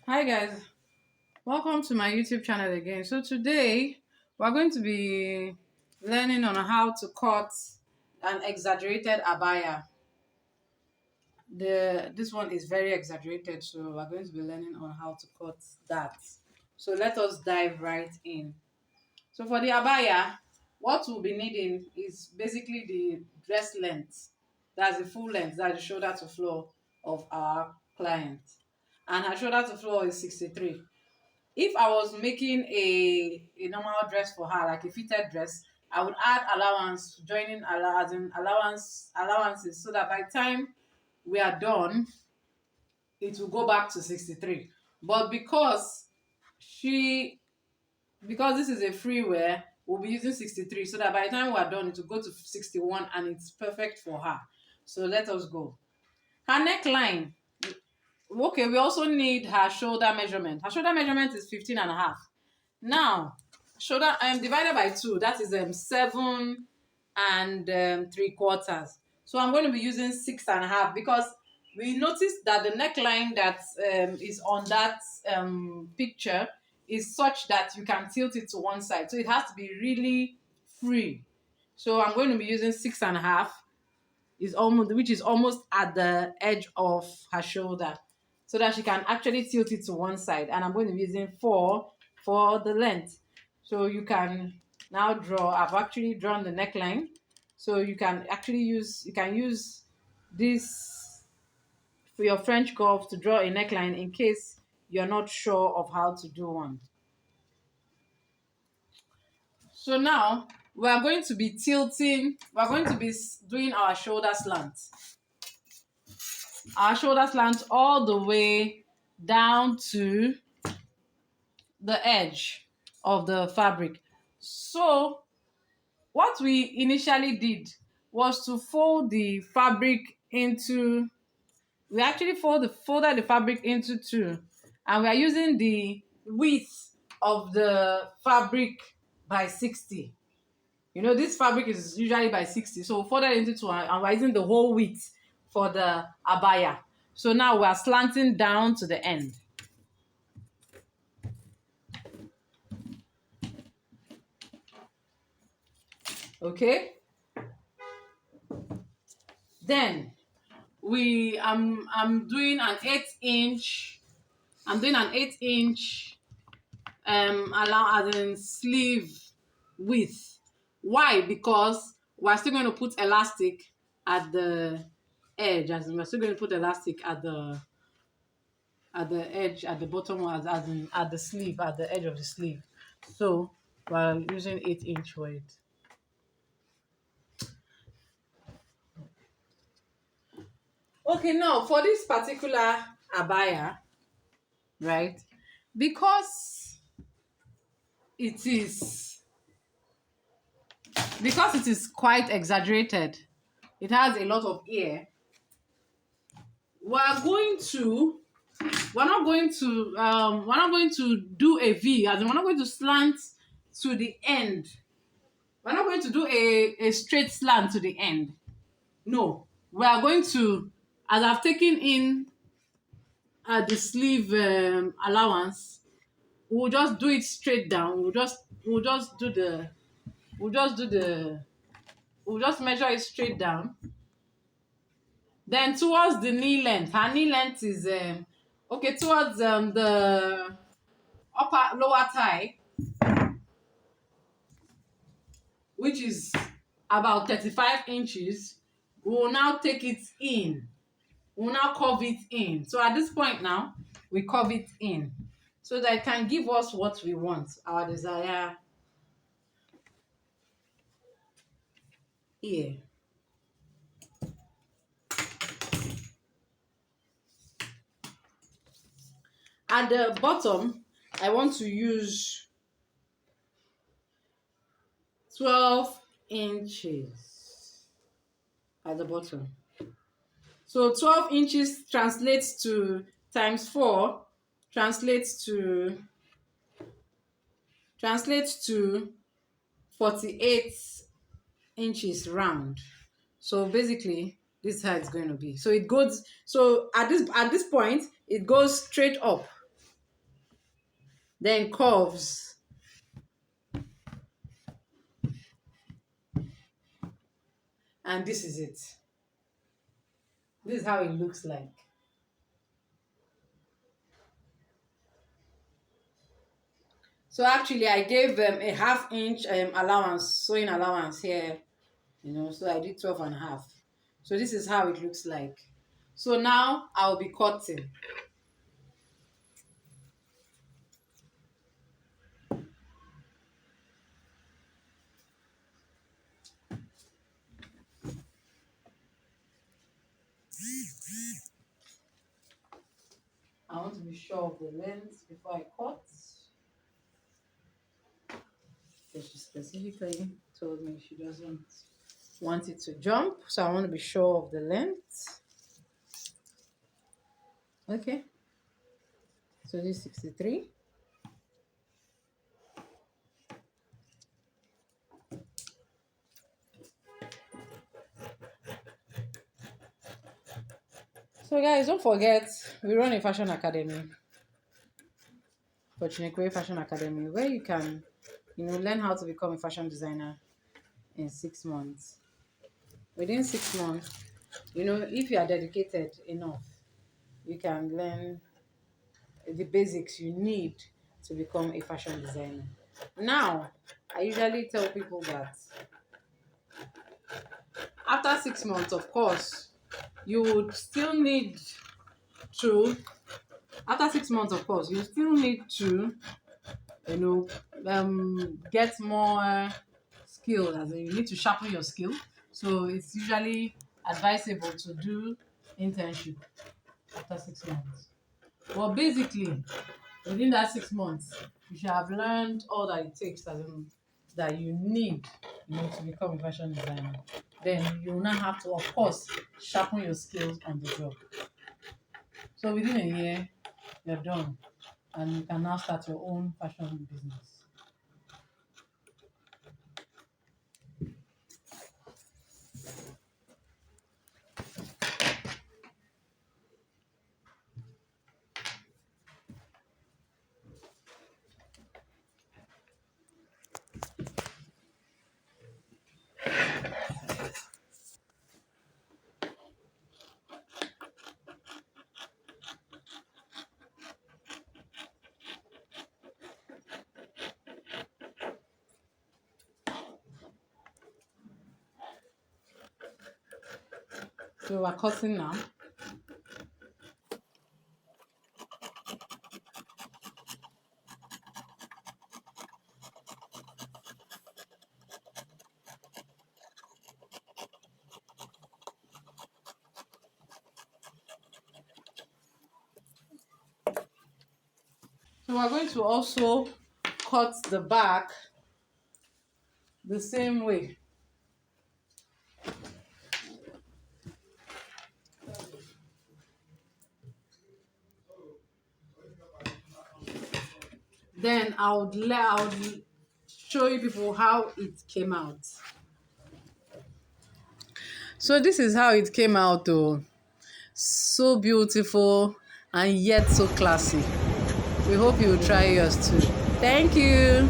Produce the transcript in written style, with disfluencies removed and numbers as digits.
Hi guys, welcome to my YouTube channel again. So today we're going to be learning on how to cut an exaggerated abaya. This one is very exaggerated, so we're going to be learning on how to cut that. So let us dive right in. So for the abaya, what we'll be needing is basically the dress length. That's the full length, that's the shoulder to floor of our client. And her shoulder to floor is 63. If I was making a normal dress for her, like a fitted dress, I would add allowance, as in allowances, so that by the time we are done, it will go back to 63. But she because this is a free wear, we'll be using 63, so that by the time we are done, it will go to 61 and it's perfect for her. So let us go. Her neckline. Okay, we also need her shoulder measurement. Her shoulder measurement is 15 and a half. Now, shoulder divided by 2, that is 7 and 3/4. So I'm going to be using 6 and a half because we noticed that the neckline that is on that picture is such that you can tilt it to one side. So it has to be really free. So I'm going to be using 6 and a half, which is almost at the edge of her shoulder, so that she can actually tilt it to one side. And I'm going to be using 4 for the length. So you can now draw. I've actually drawn the neckline, so you can actually use this for your French curve to draw a neckline in case you're not sure of how to do one. So now we're going to be doing our shoulder slant. Our shoulder slant all the way down to the edge of the fabric. So what we initially did was to fold the fabric into, we actually folded the fabric into 2, and we are using the width of the fabric by 60. This fabric is usually by 60, so we folded into 2 and we're using the whole width for the abaya. So now we are slanting down to the end. Okay? Then I'm doing an 8-inch. I'm doing an 8-inch as in sleeve width. Why? Because we're still going to put elastic at the edge, as in we're still going to put elastic at the edge, at the bottom, as in at the sleeve, at the edge of the sleeve. So we're using 8-inch weight. Okay, now for this particular abaya, right? Because it is quite exaggerated, it has a lot of ear. We're not going to do a V, as in we're not going to slant to the end. We're not going to do a straight slant to the end. No, we are going to, as I've taken in the sleeve allowance, we'll just do it straight down. We'll just measure it straight down. Then towards the knee length, her knee length is towards the lower thigh, which is about 35 inches. We will now take it in. We will now curve it in. So at this point now, we curve it in so that it can give us what we want, our desire ear. At the bottom, I want to use 12 inches at the bottom. So 12 inches translates to times 4, translates to 48 inches round. So basically, this is how it's going to be. So at this point, it goes straight up. Then curves. And this is it. This is how it looks like. So actually, I gave them a half-inch allowance, sewing allowance here, so I did 12 and a half. So this is how it looks like. So now I'll be cutting. I want to be sure of the length before I cut. Because she specifically told me she doesn't want it to jump, so I want to be sure of the length. Okay, so this is 63. So guys, don't forget, we run a fashion academy, Fortunate Fashion Academy, where you can, learn how to become a fashion designer in 6 months. Within 6 months, if you are dedicated enough, you can learn the basics you need to become a fashion designer. Now, I usually tell people that after 6 months, of course, you would still need to, after 6 months, of course, you still need to, get more skill, as in you need to sharpen your skill. So it's usually advisable to do internship after 6 months. Well, basically, within that 6 months, you should have learned all that it takes, that you need, to become a fashion designer. Then you will now have to, of course, sharpen your skills on the job. So within a year, you're done, and you can now start your own fashion business. So we're cutting now. So we're going to also cut the back the same way. Then I would show you people how it came out. So this is how it came out though. So beautiful and yet so classy. We hope you will try yours too. Thank you.